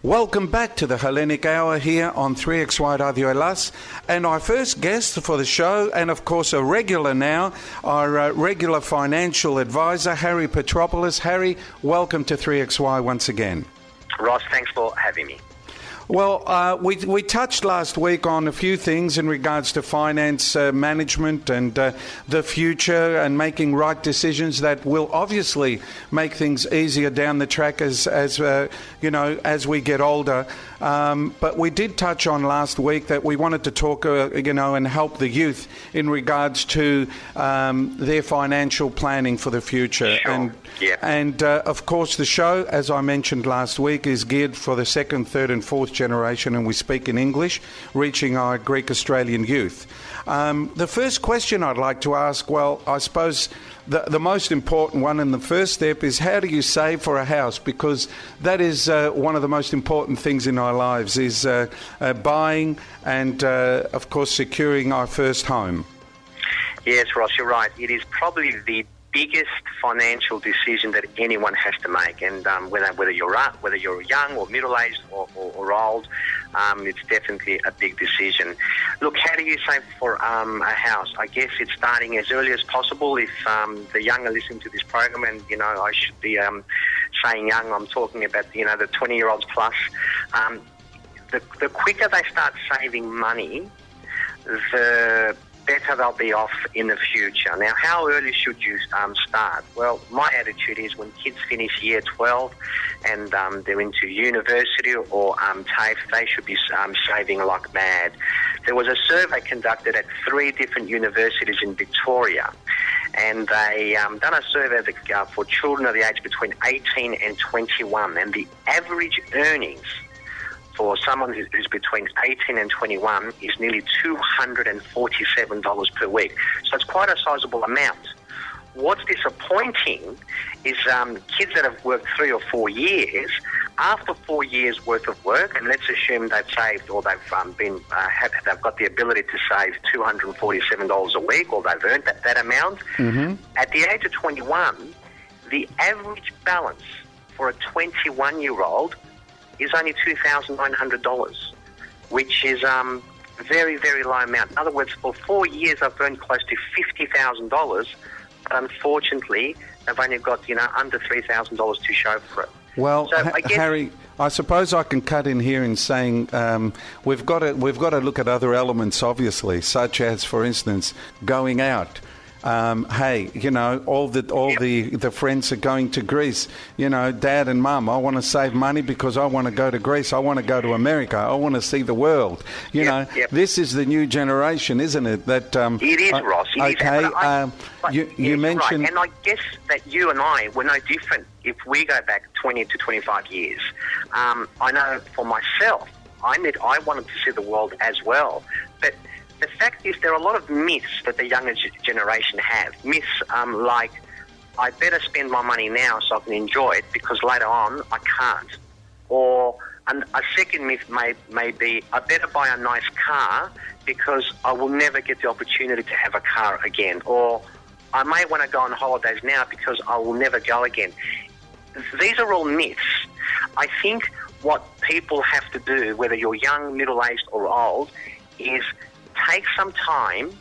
Welcome back to the Hellenic Hour here on 3XY Rάδιο Ελλάς, and our first guest for the show, and of course a regular now, our regular financial advisor, Harry Petropoulos. Harry, welcome to 3XY once again. Ross, thanks for having me. Well, we touched last week on a few things in regards to finance management and the future and making right decisions that will obviously make things easier down the track as we get older. But we did touch on last week that we wanted to talk, and help the youth in regards to their financial planning for the future. Sure. And of course, the show, as I mentioned last week, is geared for the second, third and fourth generation, and we speak in English, reaching our Greek Australian youth. The first question I'd like to ask, well, I suppose the most important one and the first step is, how do you save for a house? Because that is one of the most important things in our lives, is buying and, of course, securing our first home. Yes, Ross, you're right. It is probably the biggest financial decision that anyone has to make, and whether you're young or middle-aged or old, it's definitely a big decision. Look, how do you save for a house? I guess it's starting as early as possible. If the young are listening to this program, and I should be saying young, I'm talking about the 20-year-olds plus. The quicker they start saving money, the better they'll be off in the future. Now, how early should you start? Well, my attitude is when kids finish year 12 and they're into university or TAFE, they should be saving like mad. There was a survey conducted at 3 different universities in Victoria, and they done a survey for children of the age between 18 and 21, and the average earnings for someone who's between 18 and 21 is nearly $247 per week. So it's quite a sizable amount. What's disappointing is kids that have worked 3 or 4 years, after 4 years worth of work, and let's assume they've saved or they've they've got the ability to save $247 a week, or they've earned that amount. Mm-hmm. At the age of 21, the average balance for a 21-year-old is only $2,900, which is very, very low amount. In other words, for 4 years, I've earned close to $50,000, but unfortunately, they've only got under $3,000 to show for it. Well, so Harry, I suppose I can cut in here in saying we've got to look at other elements, obviously, such as, for instance, going out. Hey, all the friends are going to Greece. Dad and Mum, I want to save money because I want to go to Greece. I want to go to America. I want to see the world. This is the new generation, isn't it? That it is, Ross. Okay. You mentioned, right. And I guess that you and I were no different if we go back 20 to 25 years. I know for myself, I wanted to see the world as well, but the fact is there are a lot of myths that the younger generation have. Myths like, I better spend my money now so I can enjoy it because later on I can't. Or a second myth may be, I better buy a nice car because I will never get the opportunity to have a car again. Or I may want to go on holidays now because I will never go again. These are all myths. I think what people have to do, whether you're young, middle-aged or old, is take some time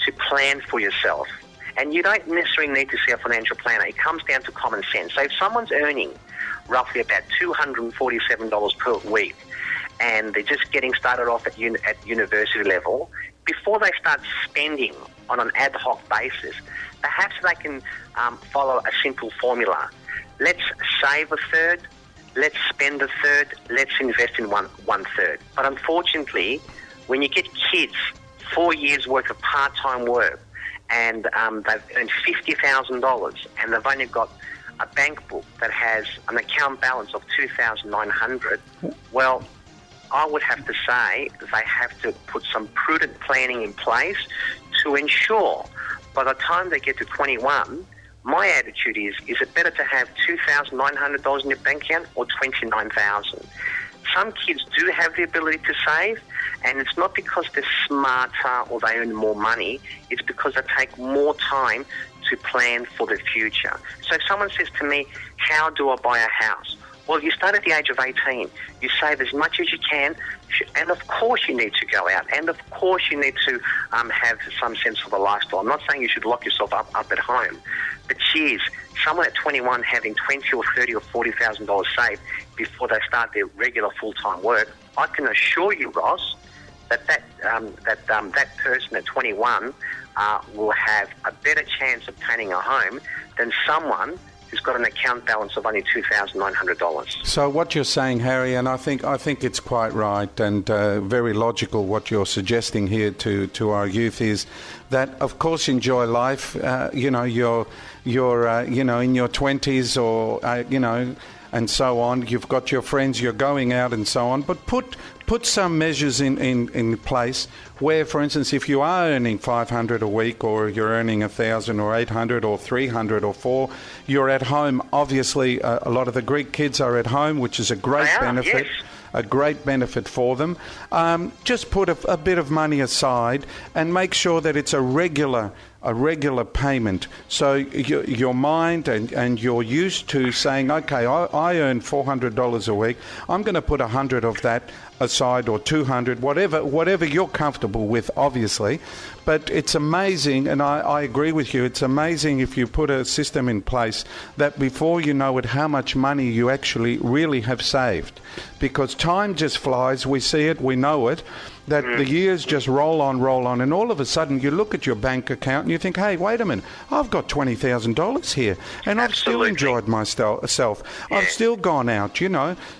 to plan for yourself. And you don't necessarily need to see a financial planner. It comes down to common sense. So if someone's earning roughly about $247 per week and they're just getting started off at university level, before they start spending on an ad hoc basis, perhaps they can follow a simple formula. Let's save a third, let's spend a third, let's invest in one third. But unfortunately, when you get kids 4 years worth of part-time work and they've earned $50,000 and they've only got a bank book that has an account balance of $2,900, well, I would have to say they have to put some prudent planning in place to ensure by the time they get to 21, my attitude is it better to have $2,900 in your bank account or $29,000? Some kids do have the ability to save, and it's not because they're smarter or they earn more money, it's because they take more time to plan for the future. So if someone says to me, how do I buy a house? Well, you start at the age of 18. You save as much as you can, and of course you need to go out, and of course you need to have some sense of a lifestyle. I'm not saying you should lock yourself up at home, but geez, someone at 21 having $20,000 or $30,000 or $40,000 saved before they start their regular full-time work, I can assure you, Ross, that person at 21 will have a better chance of obtaining a home than someone who's got an account balance of only $2,900. So what you're saying, Harry, and I think it's quite right and very logical what you're suggesting here to our youth is that, of course, enjoy life. You're in your 20s or and so on. You've got your friends. You're going out and so on. But put some measures in place where, for instance, if you are earning $500 a week or you're earning $1,000 or $800 or $300 or $400, you're at home. Obviously, a lot of the Greek kids are at home, which is a great benefit. Yes. A great benefit for them. Just put a bit of money aside and make sure that it's a regular payment. So your mind and you're used to saying, okay, I earn $400 a week. I'm going to put 100 of that aside or 200, whatever you're comfortable with, obviously. But it's amazing, and I agree with you, it's amazing if you put a system in place that before you know it, how much money you actually really have saved. Because time just flies, we see it, we know it, that the years just roll on, and all of a sudden you look at your bank account and you think, hey, wait a minute, I've got $20,000 here, and I've still enjoyed myself. Yeah. I've still gone out,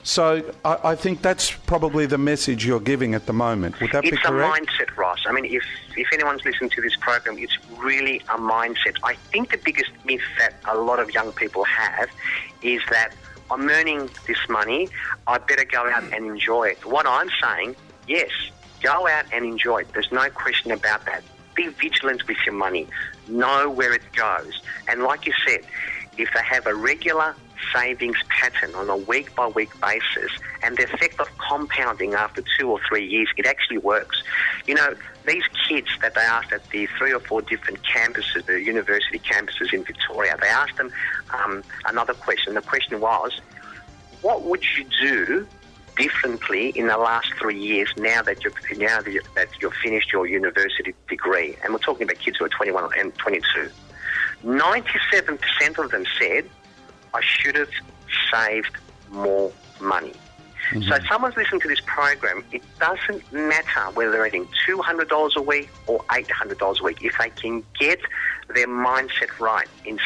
So I think that's probably the message you're giving at the moment. Would that be correct? It's a mindset, Ross. I mean, if anyone's listening to this program, it's really a mindset. I think the biggest myth that a lot of young people have is that I'm earning this money, I better go out and enjoy it. What I'm saying, yes, go out and enjoy it. There's no question about that. Be vigilant with your money. Know where it goes. And like you said, if they have a regular savings pattern on a week-by-week basis and the effect of compounding after 2 or 3 years, it actually works. These kids that they asked at the 3 or 4 different campuses, the university campuses in Victoria, they asked them another question. The question was, what would you do differently in the last 3 years now that you've finished your university degree? And we're talking about kids who are 21 and 22. 97% of them said, I should have saved more money. Mm-hmm. So if someone's listening to this program, it doesn't matter whether they're earning $200 a week or $800 a week. If they can get their mindset right in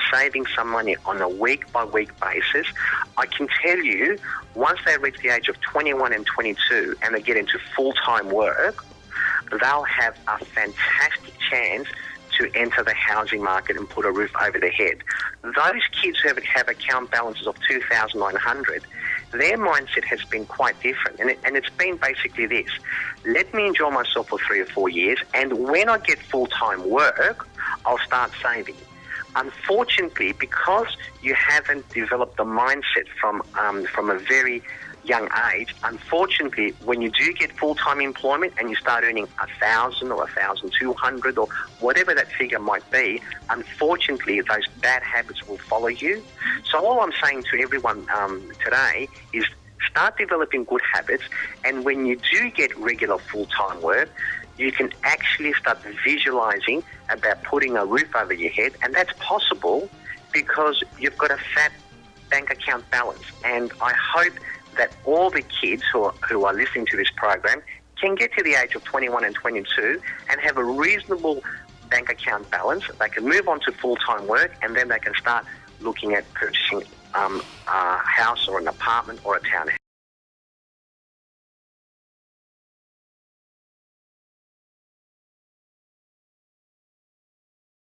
saving some money on a week-by-week basis, I can tell you, once they reach the age of 21 and 22 and they get into full-time work, they'll have a fantastic chance to enter the housing market and put a roof over their head. Those kids who have account balances of $2,900, their mindset has been quite different. And it's been basically this: let me enjoy myself for 3 or 4 years, and when I get full-time work, I'll start saving. Unfortunately, because you haven't developed the mindset from a very young age, unfortunately, when you do get full-time employment and you start earning $1,000 or $1,200 or whatever that figure might be, unfortunately, those bad habits will follow you. So all I'm saying to everyone today is start developing good habits, and when you do get regular full-time work, you can actually start visualizing about putting a roof over your head, and that's possible because you've got a fat bank account balance. And I hope that all the kids who are listening to this program can get to the age of 21 and 22 and have a reasonable bank account balance. They can move on to full-time work, and then they can start looking at purchasing a house or an apartment or a townhouse.